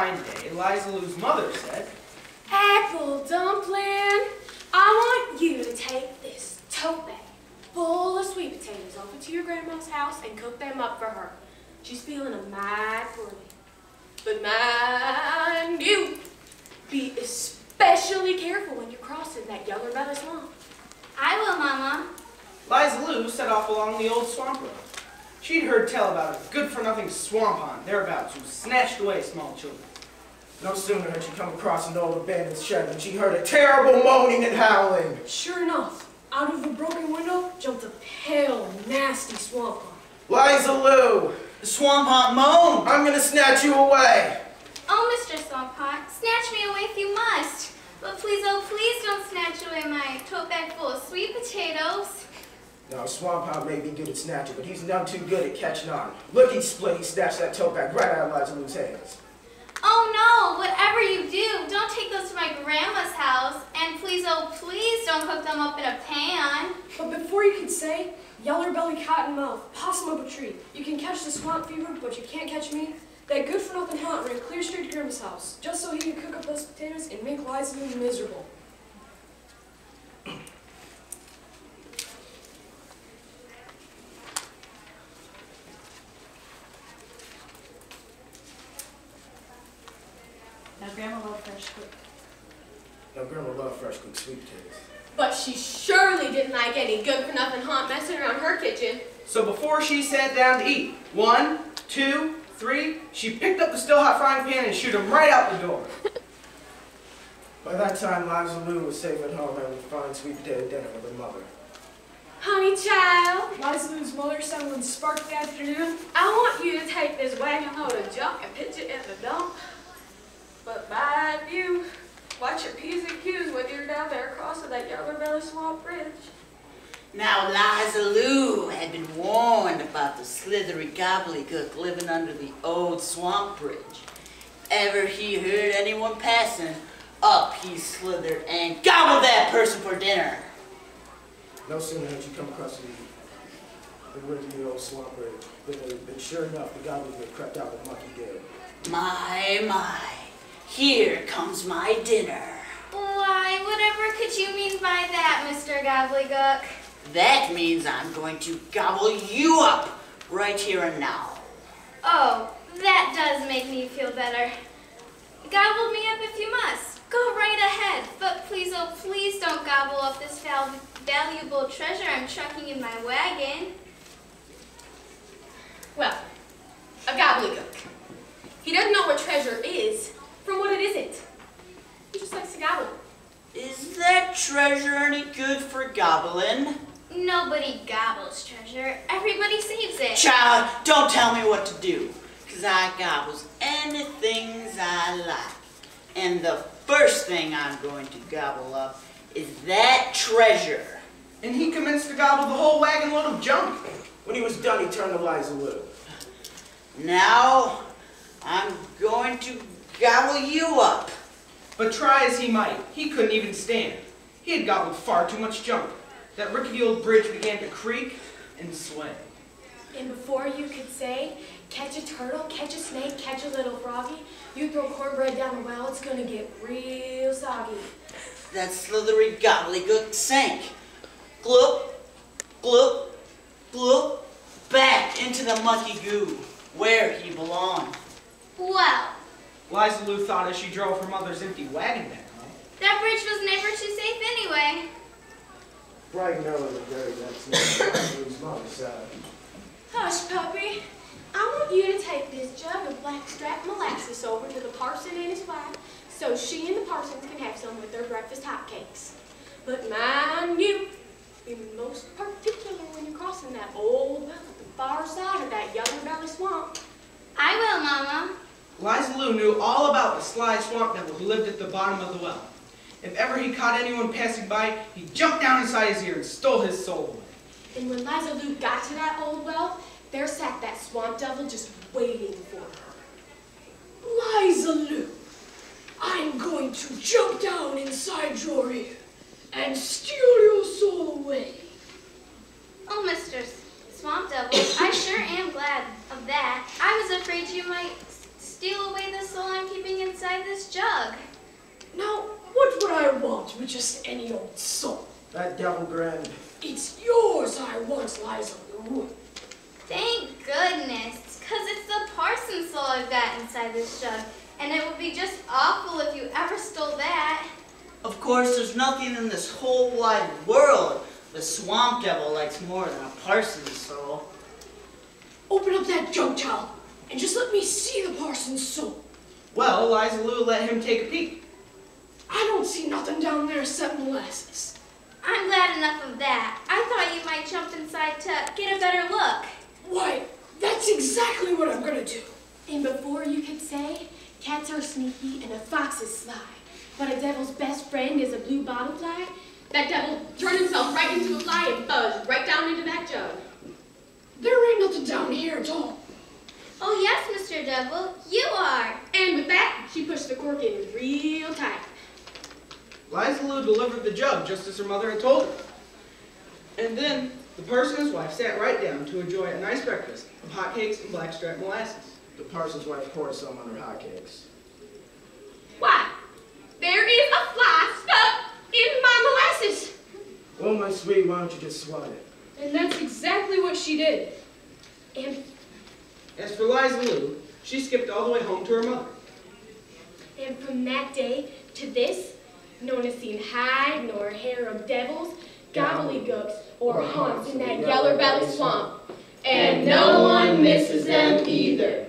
fine day, Liza Lou's mother said, Apple Dumpling, I want you to take this tote bag full of sweet potatoes over to your grandma's house and cook them up for her. She's feeling a mite poorly. But mind you, be especially careful when you're crossing that Younger Belly swamp. I will, Mama. Liza Lou set off along the old swamp road. She'd heard tell about a good-for-nothing swamp pond thereabouts who snatched away small children. No sooner had she come across an old abandoned shed than she heard a terrible moaning and howling. Sure enough, out of a broken window jumped a pale, nasty swamp pond. Liza Lou! The swamp pond moaned! I'm gonna snatch you away! Oh, Mr. Swampot, snatch me away if you must. But please, oh please don't snatch away my tote bag full of sweet potatoes. Now, Swamp Hound may be good at snatching, but he's none too good at catching on. Look, split, he snatched that tote bag right out of Liza Lou's hands. Oh no, whatever you do, don't take those to my grandma's house. And please, oh please don't cook them up in a pan. But before you could say, Yeller Belly, Cottonmouth, Possum up a tree, you can catch the swamp fever, but you can't catch me. That good-for-nothing hunt ran clear straight to Grandma's house, just so he could cook up those potatoes and make Liza Lou miserable. Now, Grandma loved fresh cooked. Now, Grandma loved fresh cooked sweet potatoes. But she surely didn't like any good-for-nothing haunt messing around her kitchen. So before she sat down to eat, 1, 2, 3, she picked up the still hot frying pan and shoot him right out the door. By that time, Liza Lou was safe at home having a fine sweet potato dinner with her mother. Honey child, Liza Lou's mother said one sparkly afternoon, I want you to take this wagon load of junk and pitch it in the dump. But mind you, watch your P's and Q's when you're down there crossing that Younger Belly Swamp Bridge. Now Liza Lou had been warned about the slithery gobbledygook living under the old swamp bridge. If ever he heard anyone passing, up he slithered and gobbled that person for dinner. No sooner had she come across the ridge of the old swamp bridge, but sure enough, the gobbledygook crept out with mucky goo. My, here comes my dinner. Why, whatever could you mean by that, Mr. Gobbledygook? That means I'm going to gobble you up right here and now. Oh, that does make me feel better. Gobble me up if you must. Go right ahead. But please, oh please don't gobble up this valuable treasure I'm trucking in my wagon. Well, a gobbledygook. He doesn't know what treasure is from what it isn't. He just likes to gobble. Is that treasure any good for gobbling? Nobody gobbles treasure. Everybody saves it. Child, don't tell me what to do, because I gobbles anything I like. And the first thing I'm going to gobble up is that treasure. And he commenced to gobble the whole wagon load of junk. When he was done, he turned to Liza Lou. Now, I'm going to gobble you up. But try as he might, he couldn't even stand. He had gobbled far too much junk. That rickety old bridge began to creak and sway. And before you could say, catch a turtle, catch a snake, catch a little froggy, you throw cornbread down the well, it's gonna get real soggy. That slithery gobbledygook sank. Gloop, gloop, gloop, back into the mucky goo, where he belonged. Well, Liza Lou thought as she drove her mother's empty wagon back home. that bridge was never too safe anyway. Bright and early the very next morning, Liza Lou's mother said, Hush, puppy. I want you to take this jug of blackstrap molasses over to the parson and his wife so she and the parsons can have some with their breakfast hotcakes. But mind you, be most particular when you're crossing that old well at the far side of that Younger Belly swamp. I will, Mama. Liza Lou knew all about the sly swamp devil who lived at the bottom of the well. If ever he caught anyone passing by, he jumped down inside his ear and stole his soul away. And when Liza Lou got to that old well, there sat that swamp devil just waiting for her. Liza Lou, I'm going to jump down inside your ear and steal your soul away. Oh, Mr. Swamp Devil, I sure am glad of that. I was afraid you might steal away the soul I'm keeping jug. Now, what would I want with just any old soul? That devil grinned. It's yours I want, Liza Lou. Thank goodness, because it's the Parsons soul I've got inside this jug, and it would be just awful if you ever stole that. Of course, there's nothing in this whole wide world the swamp devil likes more than a parson's soul. Open up that jug, child, and just let me see the Parsons soul. Well, Liza Lou let him take a peek. I don't see nothing down there except molasses. I'm glad enough of that. I thought you might jump inside to get a better look. Why, that's exactly what I'm gonna do. And before you could say, cats are sneaky and a fox is sly, but a devil's best friend is a blue bottle fly, that devil turned himself right into a fly and buzzed right down into that jug. There ain't nothing down here at all. Oh yes, Mr. Devil, you are. And with that, she pushed the cork in real tight. Liza Lou delivered the jug just as her mother had told her. And then the parson and his wife sat right down to enjoy a nice breakfast of hotcakes and blackstrap molasses. The parson's wife poured some on her hotcakes. Why, there is a fly stuck in my molasses. Well, my sweet, why don't you just swat it? And that's exactly what she did. And As for Liza Lou, she skipped all the way home to her mother. from that day to this, no one has seen hide nor hair of devils, gobbledygooks, or haunts in that yeller belly swamp. And no one misses them either.